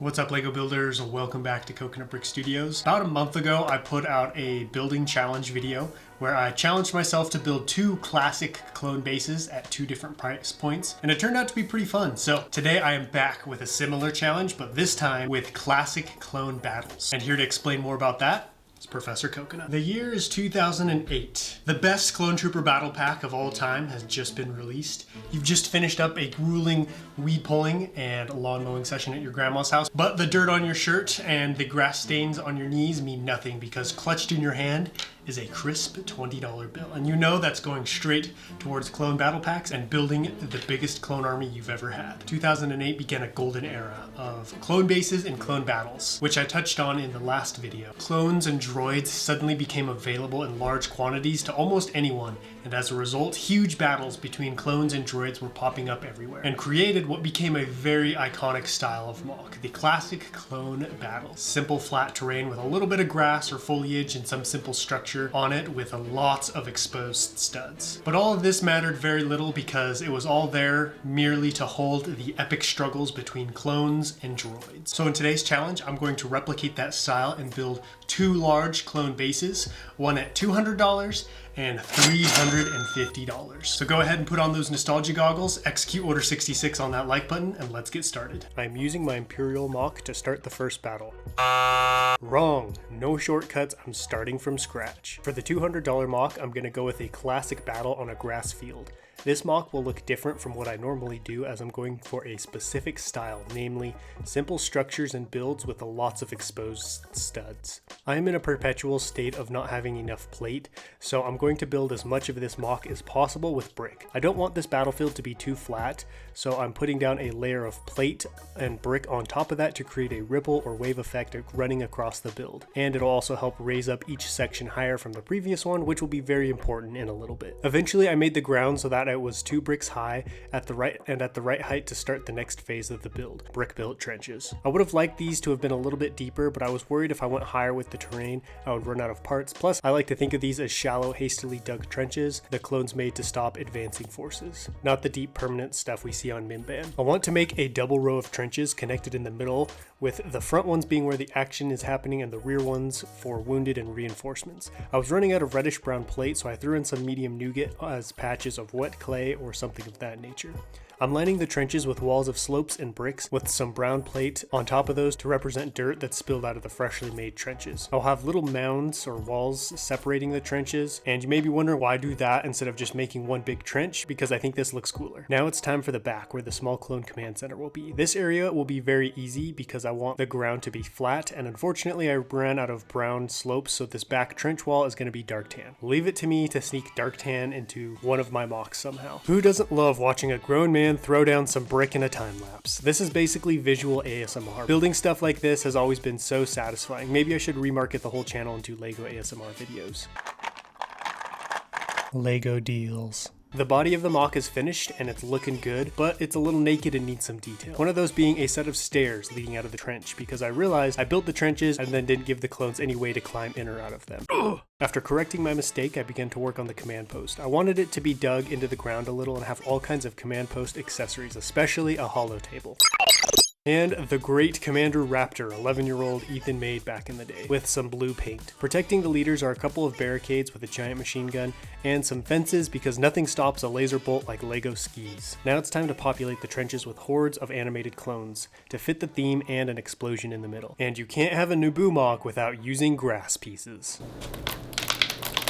What's up, Lego builders? Welcome back to Coconut Brick Studios. About a month ago, I put out a building challenge video where I challenged myself to build 2 classic clone bases at 2 different price points, and it turned out to be pretty fun. So today I am back with a similar challenge, but this time with classic clone battles. And here to explain more about that, it's Professor Coconut. The year is 2008. The best Clone Trooper battle pack of all time has just been released. You've just finished up a grueling weed pulling and lawn mowing session at your grandma's house, but the dirt on your shirt and the grass stains on your knees mean nothing because clutched in your hand is a crisp $20 bill. And you know that's going straight towards clone battle packs and building the biggest clone army you've ever had. 2008 began a golden era of clone bases and clone battles, which I touched on in the last video. Clones and droids suddenly became available in large quantities to almost anyone, and as a result, huge battles between clones and droids were popping up everywhere, and created what became a very iconic style of MOC, the classic clone battle. Simple flat terrain with a little bit of grass or foliage and some simple structure on it with lots of exposed studs. But all of this mattered very little because it was all there merely to hold the epic struggles between clones and droids. So in today's challenge, I'm going to replicate that style and build 2 large clone bases, one at $200 and $350. So go ahead and put on those nostalgia goggles, execute Order 66 on that like button, and let's get started. I'm using my Imperial MOC to start the first battle. Wrong, no shortcuts, I'm starting from scratch. For the $200 MOC, I'm gonna go with a classic battle on a grass field. This MOC will look different from what I normally do as I'm going for a specific style, namely simple structures and builds with lots of exposed studs. I am in a perpetual state of not having enough plate, so I'm going to build as much of this MOC as possible with brick. I don't want this battlefield to be too flat, so I'm putting down a layer of plate and brick on top of that to create a ripple or wave effect running across the build. And it'll also help raise up each section higher from the previous one, which will be very important in a little bit. Eventually I made the ground so that it was 2 bricks high at the right height to start the next phase of the build, brick built trenches. I would have liked these to have been a little bit deeper, but I was worried if I went higher with the terrain, I would run out of parts. Plus, I like to think of these as shallow, hastily dug trenches the clones made to stop advancing forces, not the deep permanent stuff we see on Minban. I want to make a double row of trenches connected in the middle, with the front ones being where the action is happening and the rear ones for wounded and reinforcements. I was running out of reddish brown plate, so I threw in some medium nougat as patches of wet clay or something of that nature. I'm lining the trenches with walls of slopes and bricks with some brown plate on top of those to represent dirt that's spilled out of the freshly made trenches. I'll have little mounds or walls separating the trenches, and you may be wondering why I do that instead of just making one big trench, because I think this looks cooler. Now it's time for the back where the small clone command center will be. This area will be very easy because I want the ground to be flat, and unfortunately I ran out of brown slopes, so this back trench wall is going to be dark tan. Leave it to me to sneak dark tan into one of my MOCs somehow. Who doesn't love watching a grown man throw down some brick in a time lapse? This is basically visual ASMR. Building stuff like this has always been so satisfying. Maybe I should remarket the whole channel into Lego ASMR videos. Lego deals. The body of the MOC is finished and it's looking good, but it's a little naked and needs some detail. One of those being a set of stairs leading out of the trench, because I realized I built the trenches and then didn't give the clones any way to climb in or out of them. After correcting my mistake, I began to work on the command post. I wanted it to be dug into the ground a little and have all kinds of command post accessories, especially a hollow table. And the great Commander Raptor, 11-year-old Ethan made back in the day, with some blue paint. Protecting the leaders are a couple of barricades with a giant machine gun, and some fences because nothing stops a laser bolt like Lego skis. Now it's time to populate the trenches with hordes of animated clones, to fit the theme and an explosion in the middle. And you can't have a Naboo MOC without using grass pieces.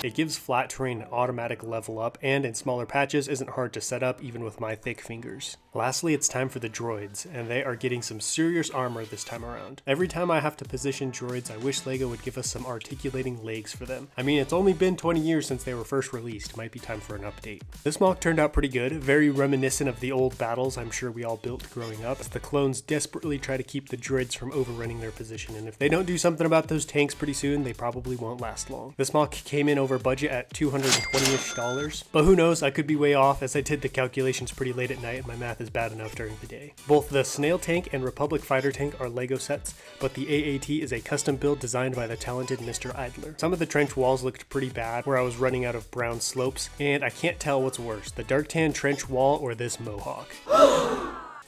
It gives flat terrain an automatic level up, and in smaller patches isn't hard to set up even with my thick fingers. Lastly, it's time for the droids, and they are getting some serious armor this time around. Every time I have to position droids, I wish Lego would give us some articulating legs for them. I mean, it's only been 20 years since they were first released, might be time for an update. This MOC turned out pretty good, very reminiscent of the old battles I'm sure we all built growing up, as the clones desperately try to keep the droids from overrunning their position, and if they don't do something about those tanks pretty soon, they probably won't last long. This MOC came in over budget at $220-ish, but who knows, I could be way off as I did the calculations pretty late at night and my math is bad enough during the day. Both the Snail Tank and Republic Fighter Tank are Lego sets, but the AAT is a custom build designed by the talented Mr. Idler. Some of the trench walls looked pretty bad where I was running out of brown slopes, and I can't tell what's worse, the dark tan trench wall or this mohawk.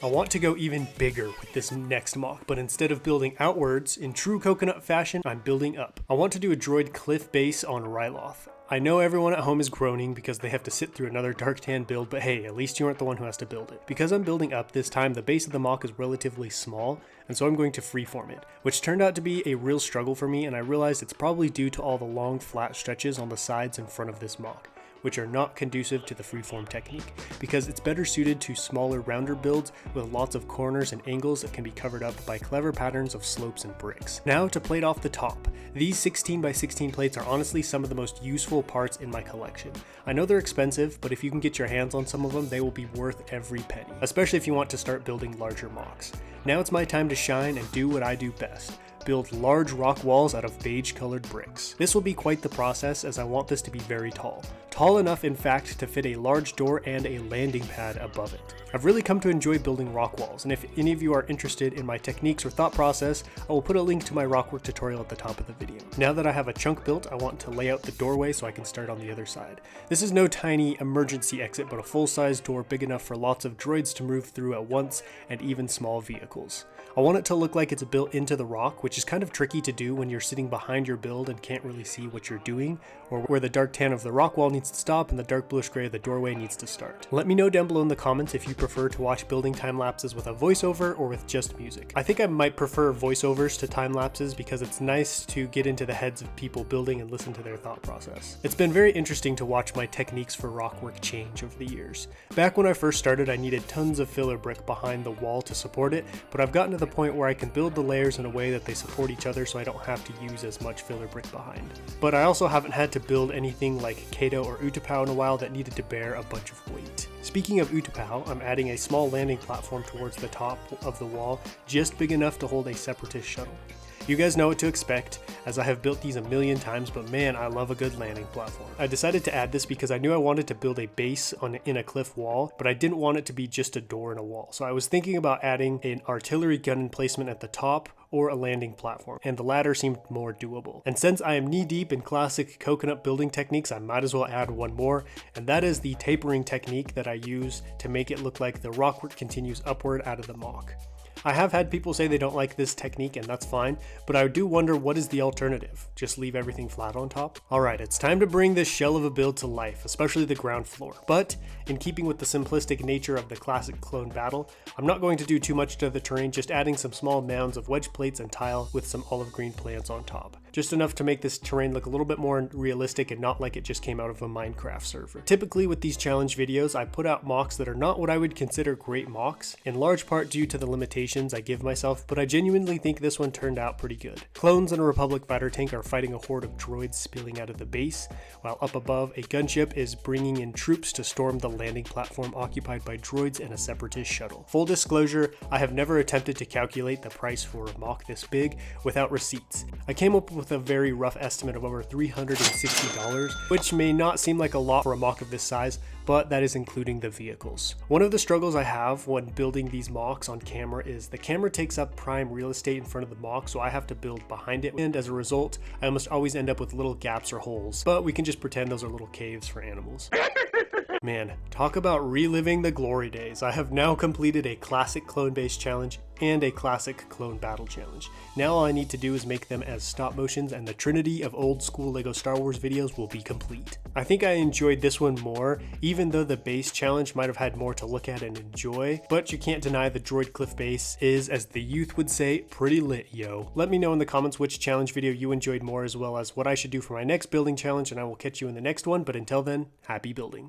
I want to go even bigger with this next mock, but instead of building outwards in true coconut fashion, I'm building up. I want to do a droid cliff base on Ryloth. I know everyone at home is groaning because they have to sit through another dark tan build, but hey, at least you aren't the one who has to build it. Because I'm building up this time, the base of the mock is relatively small, and so I'm going to freeform it, which turned out to be a real struggle for me, and I realized it's probably due to all the long flat stretches on the sides in front of this mock, which are not conducive to the freeform technique, because it's better suited to smaller, rounder builds with lots of corners and angles that can be covered up by clever patterns of slopes and bricks. Now to plate off the top. These 16x16 plates are honestly some of the most useful parts in my collection. I know they're expensive, but if you can get your hands on some of them, they will be worth every penny, especially if you want to start building larger mocks. Now it's my time to shine and do what I do best. Build large rock walls out of beige colored bricks. This will be quite the process, as I want this to be very tall. Tall enough, in fact, to fit a large door and a landing pad above it. I've really come to enjoy building rock walls, and if any of you are interested in my techniques or thought process, I will put a link to my rockwork tutorial at the top of the video. Now that I have a chunk built, I want to lay out the doorway so I can start on the other side. This is no tiny emergency exit, but a full-size door big enough for lots of droids to move through at once, and even small vehicles. I want it to look like it's built into the rock, which is kind of tricky to do when you're sitting behind your build and can't really see what you're doing, or where the dark tan of the rock wall needs to stop and the dark bluish gray of the doorway needs to start. Let me know down below in the comments if you prefer to watch building time lapses with a voiceover or with just music. I think I might prefer voiceovers to time lapses because it's nice to get into the heads of people building and listen to their thought process. It's been very interesting to watch my techniques for rockwork change over the years. Back when I first started, I needed tons of filler brick behind the wall to support it, but I've gotten to the point where I can build the layers in a way that they support each other so I don't have to use as much filler brick behind. But I also haven't had to build anything like Kato or Utapau in a while that needed to bear a bunch of weight. Speaking of Utapau, I'm adding a small landing platform towards the top of the wall, just big enough to hold a separatist shuttle. You guys know what to expect, as I have built these a million times, but man, I love a good landing platform. I decided to add this because I knew I wanted to build a base in a cliff wall, but I didn't want it to be just a door in a wall. So I was thinking about adding an artillery gun emplacement at the top or a landing platform, and the latter seemed more doable. And since I am knee-deep in classic coconut building techniques, I might as well add one more, and that is the tapering technique that I use to make it look like the rockwork continues upward out of the mock. I have had people say they don't like this technique, and that's fine, but I do wonder what is the alternative? Just leave everything flat on top? Alright, it's time to bring this shell of a build to life, especially the ground floor. But, in keeping with the simplistic nature of the classic clone battle, I'm not going to do too much to the terrain, just adding some small mounds of wedge plates and tile with some olive green plants on top. Just enough to make this terrain look a little bit more realistic and not like it just came out of a Minecraft server. Typically with these challenge videos, I put out mocks that are not what I would consider great mocks, in large part due to the limitations I give myself, but I genuinely think this one turned out pretty good. Clones and a Republic fighter tank are fighting a horde of droids spilling out of the base, while up above, a gunship is bringing in troops to storm the landing platform occupied by droids and a separatist shuttle. Full disclosure, I have never attempted to calculate the price for a mock this big without receipts. I came up with a very rough estimate of over $360, which may not seem like a lot for a mock of this size, but that is including the vehicles. One of the struggles I have when building these mocks on camera is the camera takes up prime real estate in front of the mock, so I have to build behind it, and as a result, I almost always end up with little gaps or holes, but we can just pretend those are little caves for animals. Man, talk about reliving the glory days. I have now completed a classic clone base challenge and a classic clone battle challenge. Now all I need to do is make them as stop motions and the trinity of old school LEGO Star Wars videos will be complete. I think I enjoyed this one more, even though the base challenge might have had more to look at and enjoy, but you can't deny the droid cliff base is, as the youth would say, pretty lit, yo. Let me know in the comments which challenge video you enjoyed more, as well as what I should do for my next building challenge, and I will catch you in the next one, but until then, happy building.